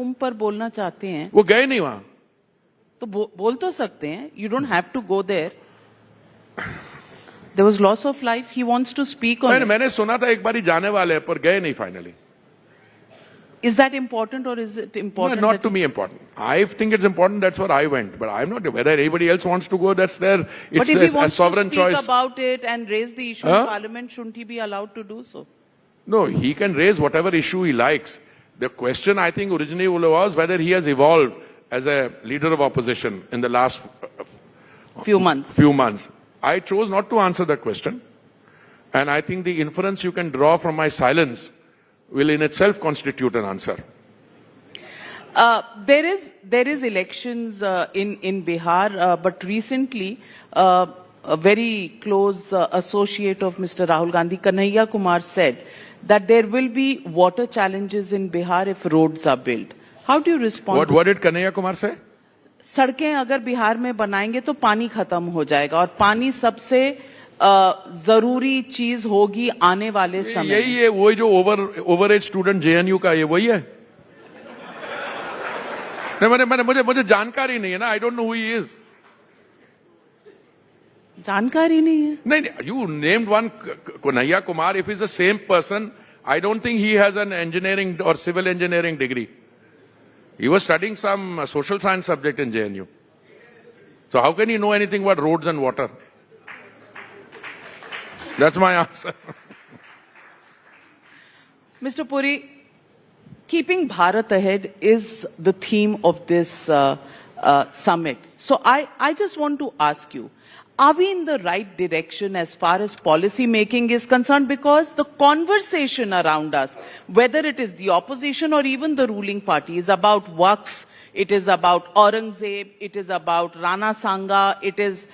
कुंभ पर बोलना चाहते हैं, वो गए नहीं वहां, तो बोल तो सकते हैं. You don't have to go there. There was loss of life. He wants to speak on it. मैंने सुना था एक बारी जाने वाले पर गए नहीं finally. Is that important or is it important? No, not to me important. I think it's important. That's what I went. But I'm not. Whether anybody else wants to go, that's their. It's but if he a wants sovereign to speak choice. about it and raise the issue in Parliament, shouldn't he be allowed to do so? No, he can raise whatever issue he likes. The question I think originally was whether he has evolved as a leader of opposition in the last few months. I chose not to answer that question. And I think the inference you can draw from my silence will in itself constitute an answer. There is elections in Bihar, but recently a very close associate of Mr. Rahul Gandhi, Kanhaiya Kumar, said that there will be water challenges in Bihar if roads are built. How do you respond? What did Kanhaiya Kumar say? सड़कें अगर बिहार में बनाएंगे तो पानी खत्म हो जाएगा और पानी सबसे जरूरी चीज होगी आने वाले समय. यही है वही जो ओवर एज स्टूडेंट जेएनयू का ये वही है. नहीं मुझे जानकारी नहीं है ना. I don't know who he is. जानकारी नहीं है. नहीं, you named one Kanhaiya Kumar. If is the same person, I don't think he has an engineering और civil engineering degree. He was studying some social science subject in JNU. So how can he know anything about roads and water? That's my answer. Mr. Puri, keeping Bharat ahead is the theme of this summit. So I just want to ask you, are we in the right direction as far as policy making is concerned? Because the conversation around us, whether it is the opposition or even the ruling party, is about Waqf, it is about Aurangzeb, it is about Rana Sanga, it is,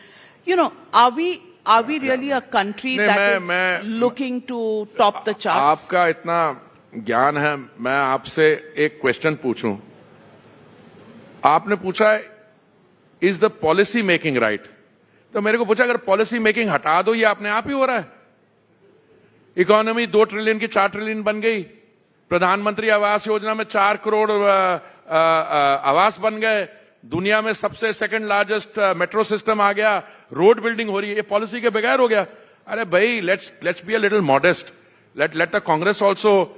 are we really a country that is looking to top the charts? आपका इतना ज्ञान है, मैं आपसे एक question पूछूं. आपने पूछा is the policy making right? तो मेरे को पूछा अगर पॉलिसी मेकिंग हटा दो ये अपने आप ही हो रहा है. इकोनॉमी 2 ट्रिलियन की 4 ट्रिलियन बन गई. प्रधानमंत्री आवास योजना में 4 करोड़ आवास बन गए. दुनिया में सबसे सेकंड लार्जेस्ट मेट्रो सिस्टम आ गया. रोड बिल्डिंग हो रही है. ये पॉलिसी के बगैर हो गया. अरे भाई, let's be a little modest. Let the Congress also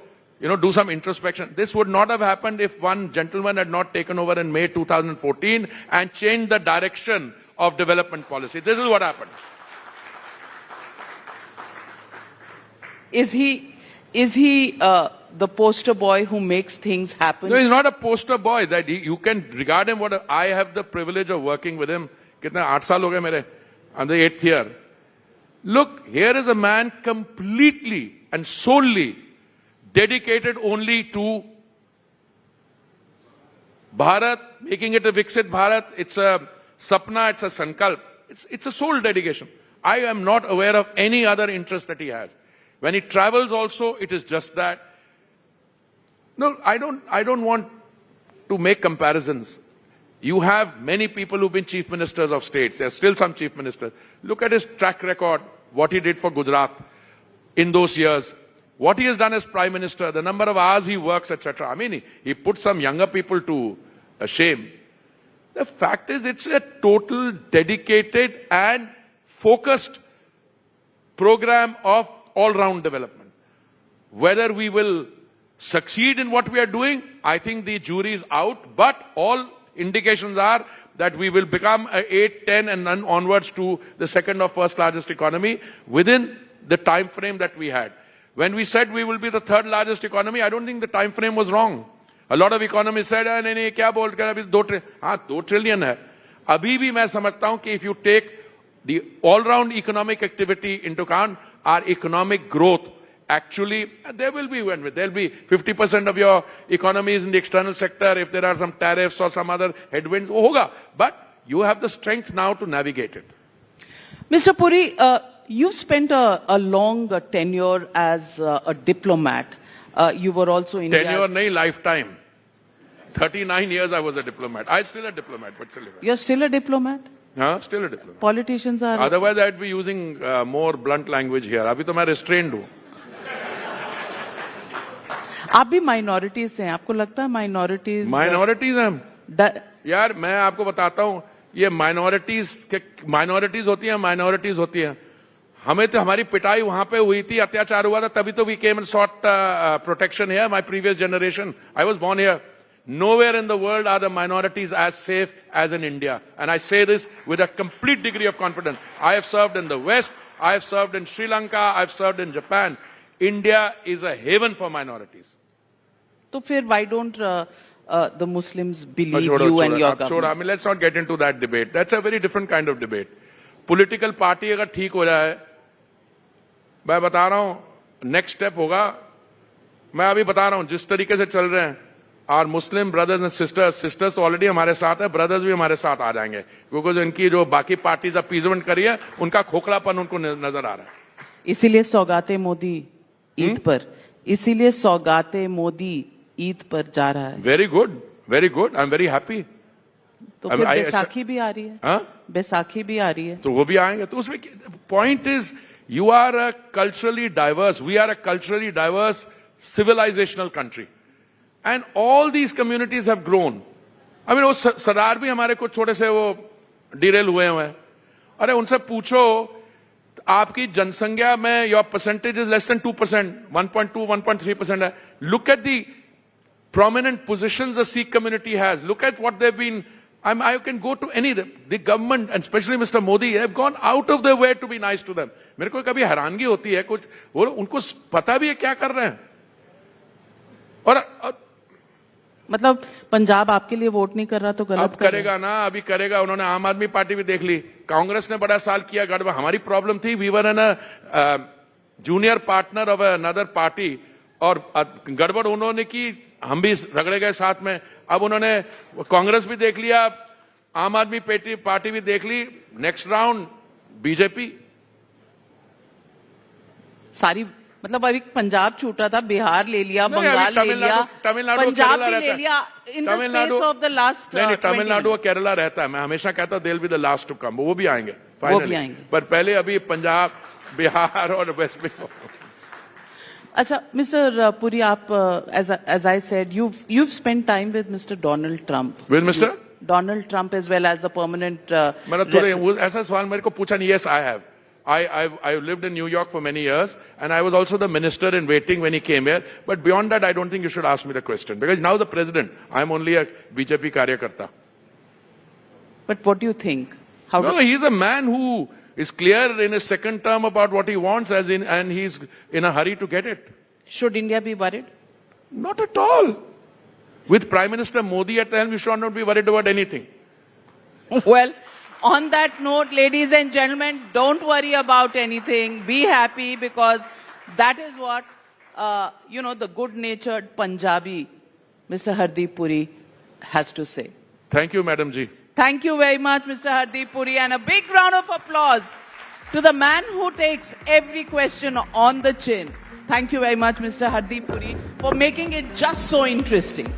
do some introspection. This would not have happened if one gentleman had not taken over in May 2014 and changed the direction of development policy. This is what happened. Is he the poster boy who makes things happen? No, he's not a poster boy. That you can regard him. I have the privilege of working with him. कितने 8 साल हो गए मेरे. I'm the 8th year. Look, here is a man completely and solely dedicated only to Bharat, making it a Viksit Bharat. It's a Sapna, it's a Sankalp. It's a sole dedication. I am not aware of any other interest that he has. When he travels also, it is just that. No, I don't want to make comparisons. You have many people who've been chief ministers of states. There's still some chief ministers. Look at his track record, what he did for Gujarat in those years. What he has done as Prime Minister, the number of hours he works, etc. I mean, he put some younger people to shame. The fact is, it's a total dedicated and focused program of all-round development. Whether we will succeed in what we are doing, I think the jury is out, but all indications are that we will become a 8, 10 and onwards to the second or first largest economy within the time frame that we had. When we said we will be the 3rd largest economy, I don't think the time frame was wrong. A lot of economists said, नहीं क्या बोल कर अभी 2 trillion. हाँ, 2 trillion है. अभी भी मैं समझता हूं कि if you take the all-round economic activity into account, our economic growth actually, there will be 50% of your economy is in the external sector. If there are some tariffs or some other headwinds, hoga. But you have the strength now to navigate it. Mr. Puri, you've spent a long tenure as a diplomat. You were also in tenure, nahi, lifetime. 39 years I was a diplomat. I'm still a diplomat, but still. You're still a diplomat? Huh? Still a diplomat. Politicians are... Otherwise I'd be using more blunt language here. Abhi to main restrained hu. आप भी minorities से हैं, आपको लगता है minorities minorities हैं यार, मैं आपको बताता हूं, ये माइनॉरिटीज होती हैं। हमें तो हमारी पिटाई वहां पे हुई थी, अत्याचार हुआ था, तभी तो we came and sought protection here, my previous generation, I was born here. Nowhere in the world are the minorities as safe as in India. And I say this with a complete degree of confidence. I have served in the West, I have served in Sri Lanka, I have served in Japan. India is a haven for minorities. तो फिर why don't the Muslims believe you and your government? I mean, let's not get into that debate. That's a very different kind of debate. Political party अगर ठीक हो जाए, मैं बता रहा हूं, next step होगा, मैं अभी बता रहा हूं, जिस तरीके से चल रहे हैं, our Muslim brothers and sisters already हमारे साथ है, brothers भी हमारे साथ आ जाएंगे, क्योंकि जो इनकी जो बाकी पार्टीज अपीजमेंट करी है, उनका खोखलापन उनको नजर आ रहा है। इसीलिए सौगाते मोदी ईद पर, इसीलिए सौगाते मोदी ईद पर जा रहा है। Very good, I am very happy. तो फिर बैसाखी भी आ रही है, बैसाखी भी आ रही है, तो वो भी आएंगे। तो उसमें point is, you are a culturally diverse, we are a culturally diverse civilizational country, and all these communities have grown. I mean, वो सरदार भी हमारे कुछ थोड़े से वो डिरेल हुए हैं। अरे उनसे पूछो, आपकी जनसंख्या में your percentage is less than 2%, 1.2, 1.3% है। Look at the prominent positions the Sikh community has. Look at what they've been. I can go to any, the government and especially Mr. Modi have gone out of their way to be nice to them. मेरे को कभी हैरानगी होती है, कुछ वो उनको पता भी है क्या कर रहे हैं। और मतलब पंजाब आपके लिए वोट नहीं कर रहा तो गलत अब करेगा ना, अभी करेगा। उन्होंने आम आदमी पार्टी भी देख ली, कांग्रेस ने बड़ा साल किया गड़बड़। हमारी प्रॉब्लम थी, we were an a junior partner of another party, और गड़बड़ उन्होंने की, हम भी रगड़े गए साथ में। अब उन्होंने कांग्रेस भी देख लिया, आम आदमी पार्टी भी देख ली, नेक्स्ट राउंड बीजेपी। सारी मतलब अभी पंजाब छूटा था, बिहार ले लिया, बंगाल ले लिया, पंजाब भी ले लिया in the space of the last. नहीं, तमिलनाडु और केरला रहता है। मैं हमेशा कहता हूं, they will be the last to come, वो भी आएंगे फाइनली, पर पहले अभी पंजाब, बिहार और वेस्ट बंगाल। अच्छा, Mr. Puri, आप as I said, you've spent time with Mr. Donald Trump. With Mr. Donald Trump as well as the permanent. मैंने थोड़े ऐसा सवाल मेरे को पूछा नहीं। Yes, I have. I lived in New York for many years, and I was also the minister in waiting when he came here. But beyond that, I don't think you should ask me the question, because now the president, I'm only a BJP karyakarta. But what do you think? No, he's a man who is clear in his second term about what he wants, and he's in a hurry to get it. Should India be worried? Not at all. With Prime Minister Modi at the helm, we should not be worried about anything. Well, on that note, ladies and gentlemen, don't worry about anything. Be happy, because that is what, the good-natured Punjabi, Mr. Hardeep Puri, has to say. Thank you, Madam Ji. Thank you very much, Mr. Hardeep Puri, and a big round of applause to the man who takes every question on the chin. Thank you very much, Mr. Hardeep Puri, for making it just so interesting.